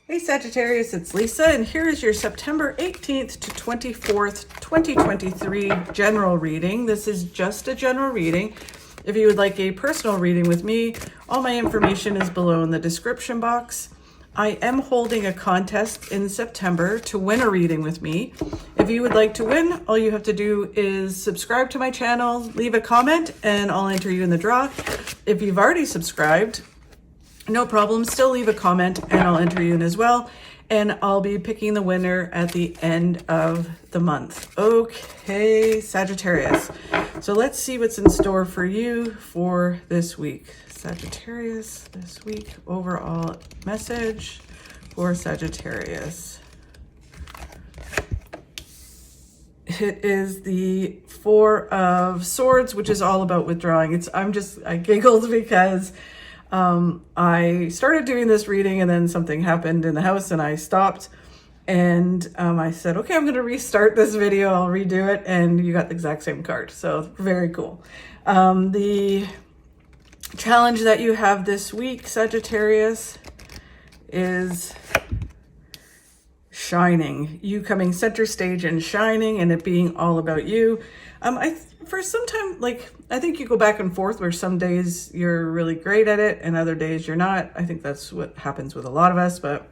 Hey Sagittarius, it's Lisa, and here is your September 18th to 24th, 2023 general reading. This is just a general reading. If you would like a personal reading with me, all my information is below in the description box. I am holding a contest in September to win a reading with me. If you would like to win, all you have to do is subscribe to my channel, leave a comment, and I'll enter you in the draw. If you've already subscribed, no problem, still leave a comment and I'll enter you in as well. And I'll be picking the winner at the end of the month. Okay, Sagittarius. So let's see what's in store for you for this week. Sagittarius, this week, overall message for Sagittarius. It is the Four of Swords, which is all about withdrawing. I giggled because I started doing this reading and then something happened in the house and I stopped and I said, okay, I'm going to restart this video. I'll redo it. And you got the exact same card. So very cool. The challenge that you have this week, Sagittarius, is shining. You coming center stage and shining and it being all about you. For some time, I think you go back and forth where some days you're really great at it and other days you're not. I think that's what happens with a lot of us, but,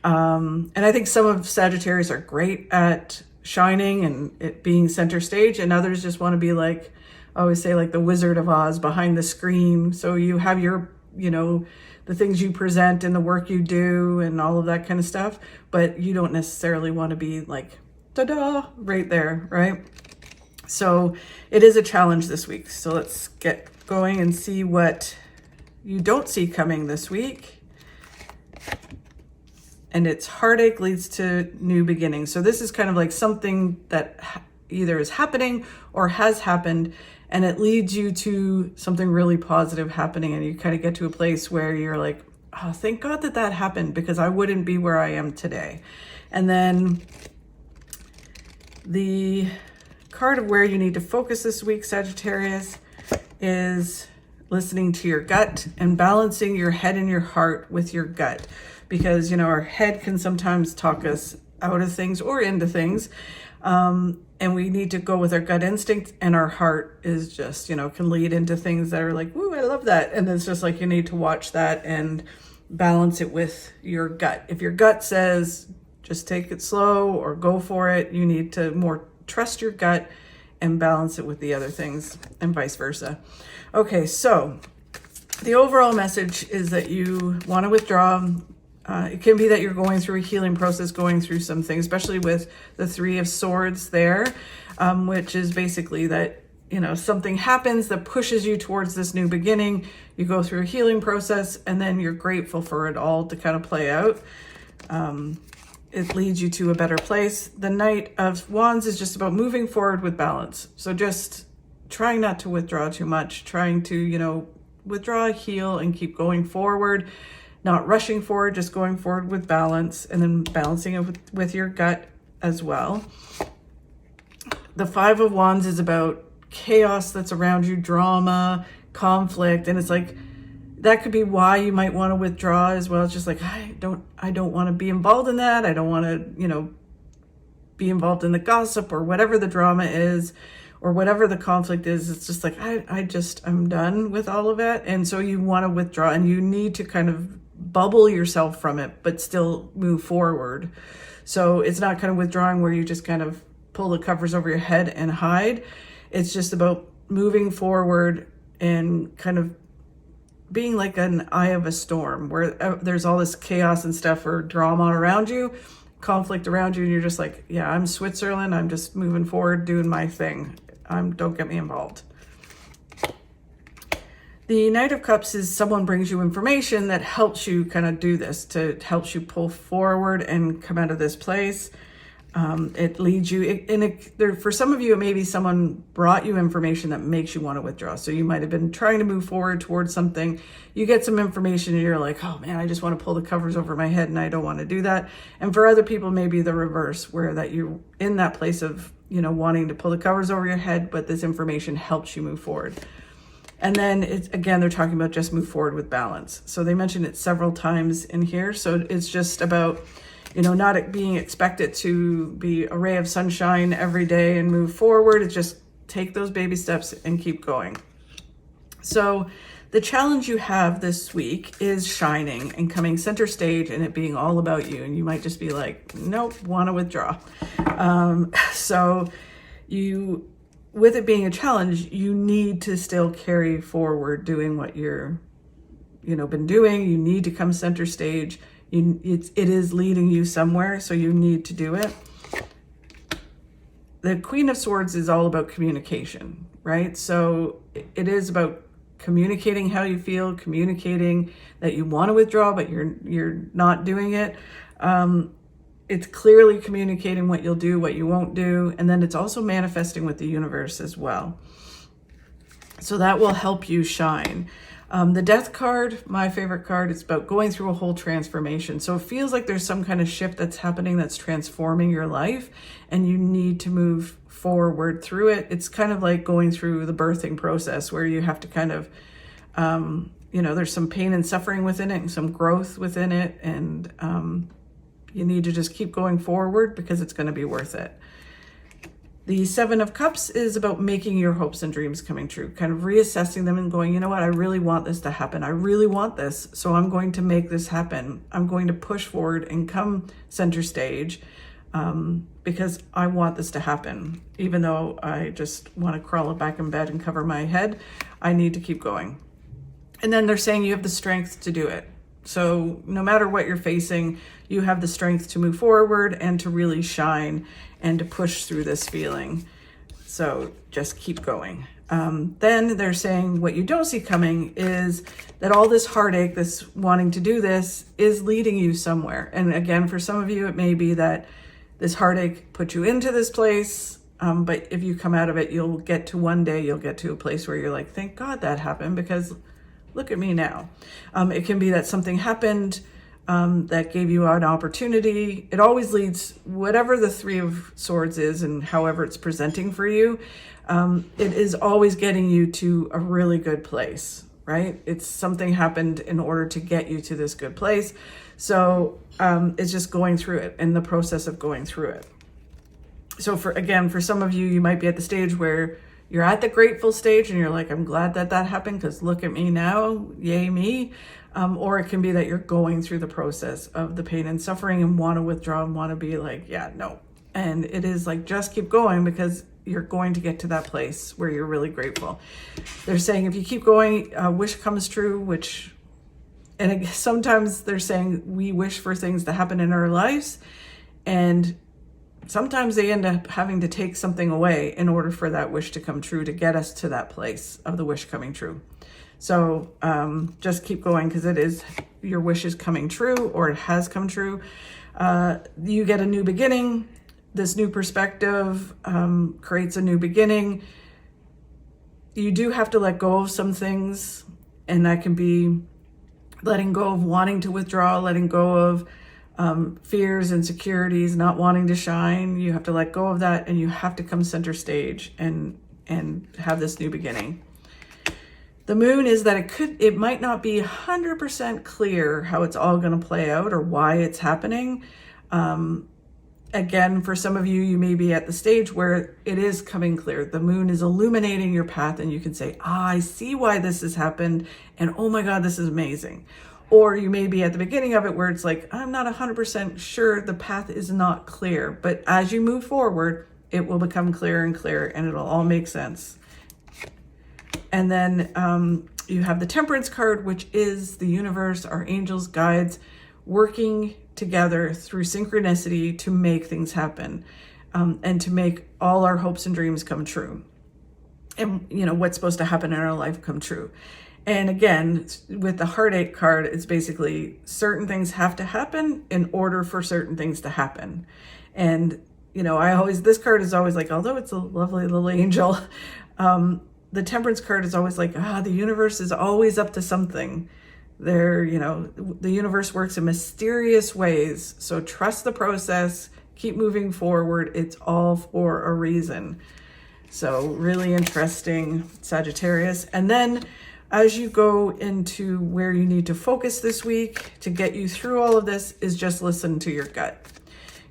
and I think some of Sagittarius are great at shining and it being center stage, and others just want to be like, I always say, like the Wizard of Oz behind the screen. So you have your, the things you present and the work you do and all of that kind of stuff, but you don't necessarily want to be like, ta-da, right there, right? So it is a challenge this week. So let's get going and see what you don't see coming this week. And it's heartache leads to new beginnings. So this is kind of like something that either is happening or has happened, and it leads you to something really positive happening. And you kind of get to a place where you're like, oh, thank God that happened, because I wouldn't be where I am today. And then the card of where you need to focus this week, Sagittarius, is listening to your gut and balancing your head and your heart with your gut, because our head can sometimes talk us out of things or into things, and we need to go with our gut instinct, and our heart is just can lead into things that are like, woo, I love that, and it's just like you need to watch that and balance it with your gut. If your gut says just take it slow or go for it, you need to more trust your gut and balance it with the other things, and vice versa. Okay, so the overall message is that you want to withdraw. It can be that you're going through a healing process, going through some things, especially with the Three of Swords there, which is basically that, something happens that pushes you towards this new beginning. You go through a healing process and then you're grateful for it all to kind of play out. It leads you to a better place. The Knight of Wands is just about moving forward with balance. So just trying not to withdraw too much, trying to, withdraw, heal, and keep going forward, not rushing forward, just going forward with balance, and then balancing it with your gut as well. The Five of Wands is about chaos that's around you, drama, conflict, and it's like, that could be why you might want to withdraw as well. It's just like, I don't want to be involved in that. I don't want to, be involved in the gossip or whatever the drama is or whatever the conflict is. It's just like, I'm done with all of it. And so you want to withdraw, and you need to kind of bubble yourself from it, but still move forward. So it's not kind of withdrawing where you just kind of pull the covers over your head and hide. It's just about moving forward and kind of being like an eye of a storm where there's all this chaos and stuff or drama around you, conflict around you, and you're just like, yeah, I'm Switzerland. I'm just moving forward, doing my thing. Don't get me involved. The Knight of Cups is someone brings you information that helps you kind of do this, helps you pull forward and come out of this place. It leads you, for some of you, maybe someone brought you information that makes you want to withdraw. So you might have been trying to move forward towards something. You get some information and you're like, oh man, I just want to pull the covers over my head and I don't want to do that. And for other people, maybe the reverse, where that you're in that place of, wanting to pull the covers over your head, but this information helps you move forward. And then it's, again, they're talking about just move forward with balance. So they mention it several times in here. So it's just about, not being expected to be a ray of sunshine every day and move forward. It's just take those baby steps and keep going. So the challenge you have this week is shining and coming center stage and it being all about you. And you might just be like, nope, want to withdraw. So with it being a challenge, you need to still carry forward doing what you're, been doing. You need to come center stage. It is leading you somewhere, so you need to do it. The Queen of Swords is all about communication, right? So it is about communicating how you feel, communicating that you want to withdraw, but you're not doing it. It's clearly communicating what you'll do, what you won't do, and then it's also manifesting with the universe as well. So that will help you shine. The Death card, my favorite card, it's about going through a whole transformation. So it feels like there's some kind of shift that's happening that's transforming your life, and you need to move forward through it. It's kind of like going through the birthing process where you have to kind of, there's some pain and suffering within it and some growth within it. And you need to just keep going forward because it's going to be worth it. The Seven of Cups is about making your hopes and dreams coming true, kind of reassessing them and going, you know what, I really want this to happen. I really want this. So I'm going to make this happen. I'm going to push forward and come center stage because I want this to happen. Even though I just want to crawl back in bed and cover my head, I need to keep going. And then they're saying you have the strength to do it. So no matter what you're facing, you have the strength to move forward and to really shine and to push through this feeling. So just keep going. Then they're saying what you don't see coming is that all this heartache, this wanting to do this, is leading you somewhere. And again, for some of you, it may be that this heartache put you into this place. But if you come out of it, you'll get to a place where you're like, thank God that happened, because look at me now. It can be that something happened that gave you an opportunity. It always leads, whatever the Three of Swords is and however it's presenting for you, it is always getting you to a really good place, right? It's something happened in order to get you to this good place. So it's just going through it and the process of going through it. So for some of you, you might be at the stage where you're at the grateful stage and you're like, I'm glad that happened because look at me now, yay me. Or it can be that you're going through the process of the pain and suffering and want to withdraw and want to be like, yeah, no. And it is like, just keep going because you're going to get to that place where you're really grateful. They're saying if you keep going, wish comes true, and sometimes they're saying we wish for things to happen in our lives, and sometimes they end up having to take something away in order for that wish to come true, to get us to that place of the wish coming true. So just keep going because your wish is coming true, or it has come true. You get a new beginning. This new perspective creates a new beginning. You do have to let go of some things, and that can be letting go of wanting to withdraw, letting go of fears, insecurities, not wanting to shine. You have to let go of that, and you have to come center stage and have this new beginning. The moon is that it might not be 100% clear how it's all going to play out or why it's happening. Again, for some of you, you may be at the stage where it is coming clear. The moon is illuminating your path and you can say, I see why this has happened. And oh my God, this is amazing. Or you may be at the beginning of it where it's like, I'm not 100% sure, the path is not clear. But as you move forward, it will become clearer and clearer and it'll all make sense. And then you have the Temperance card, which is the universe, our angels, guides, working together through synchronicity to make things happen and to make all our hopes and dreams come true. And, what's supposed to happen in our life come true. And again, with the Heartache card, it's basically certain things have to happen in order for certain things to happen. And, this card is always like, although it's a lovely little angel, the Temperance card is always like, the universe is always up to something. The universe works in mysterious ways. So trust the process, keep moving forward. It's all for a reason. So really interesting, Sagittarius. And then as you go into where you need to focus this week to get you through all of this is just listen to your gut.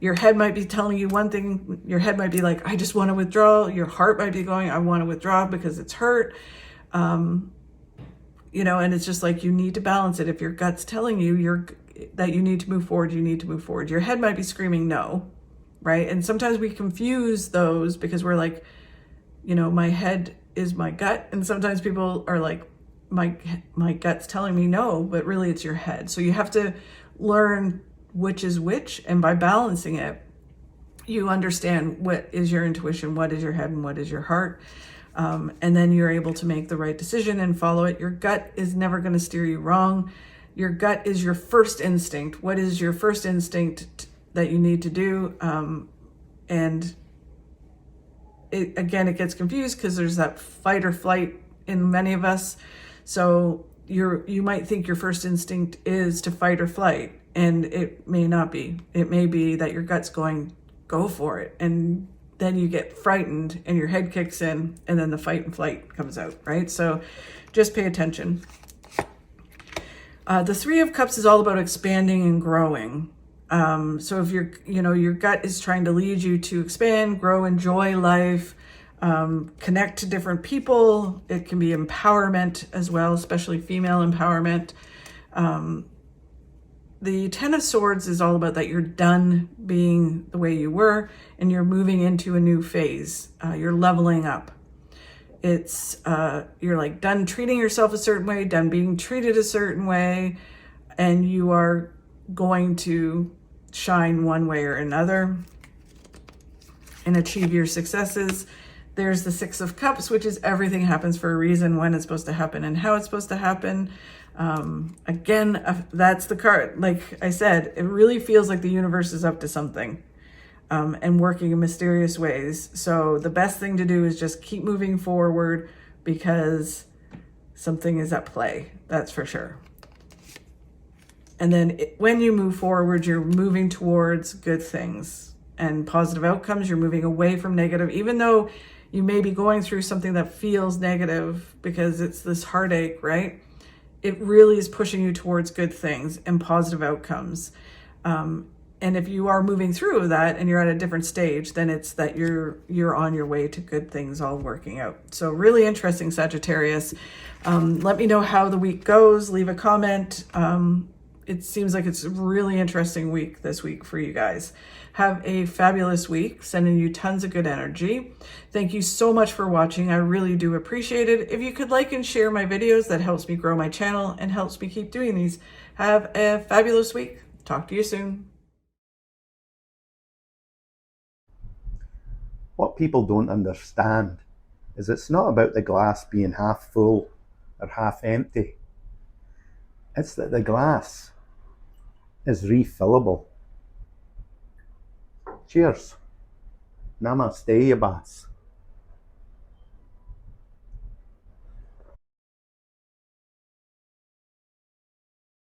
Your head might be telling you one thing. Your head might be like, I just want to withdraw. Your heart might be going, I want to withdraw because it's hurt. You know, and it's just like, you need to balance it. If your gut's telling you that you need to move forward, you need to move forward. Your head might be screaming no, right? And sometimes we confuse those because we're like, you know, my head is my gut. And sometimes people are like, my gut's telling me no, but really it's your head. So you have to learn which is which. And by balancing it, you understand what is your intuition, what is your head, and what is your heart. And then you're able to make the right decision and follow it. Your gut is never going to steer you wrong. Your gut is your first instinct. What is your first instinct that you need to do? And it gets confused because there's that fight or flight in many of us. So you might think your first instinct is to fight or flight, and it may not be. It may be that your gut's going, go for it. And then you get frightened and your head kicks in, and then the fight and flight comes out, right? So just pay attention. The Three of Cups is all about expanding and growing. So if your gut is trying to lead you to expand, grow, enjoy life, connect to different people, it can be empowerment as well, especially female empowerment. The Ten of Swords is all about that you're done being the way you were and you're moving into a new phase. You're leveling up. It's you're like done treating yourself a certain way, done being treated a certain way, and you are going to shine one way or another and achieve your successes. There's the Six of Cups, which is everything happens for a reason, when it's supposed to happen and how it's supposed to happen. Again, that's the card. Like I said, it really feels like the universe is up to something and working in mysterious ways. So the best thing to do is just keep moving forward because something is at play. That's for sure. And then when you move forward, you're moving towards good things and positive outcomes. You're moving away from negative, even though you may be going through something that feels negative because it's this heartache, right? It really is pushing you towards good things and positive outcomes. And if you are moving through that and you're at a different stage, then it's that you're on your way to good things all working out. So really interesting, Sagittarius. Let me know how the week goes. Leave a comment. It seems like it's a really interesting week this week for you guys. Have a fabulous week. Sending you tons of good energy. Thank you so much for watching. I really do appreciate it. If you could like and share my videos, that helps me grow my channel and helps me keep doing these. Have a fabulous week. Talk to you soon. What people don't understand is it's not about the glass being half full or half empty. It's that the glass is refillable. Cheers. Namaste, Yabas.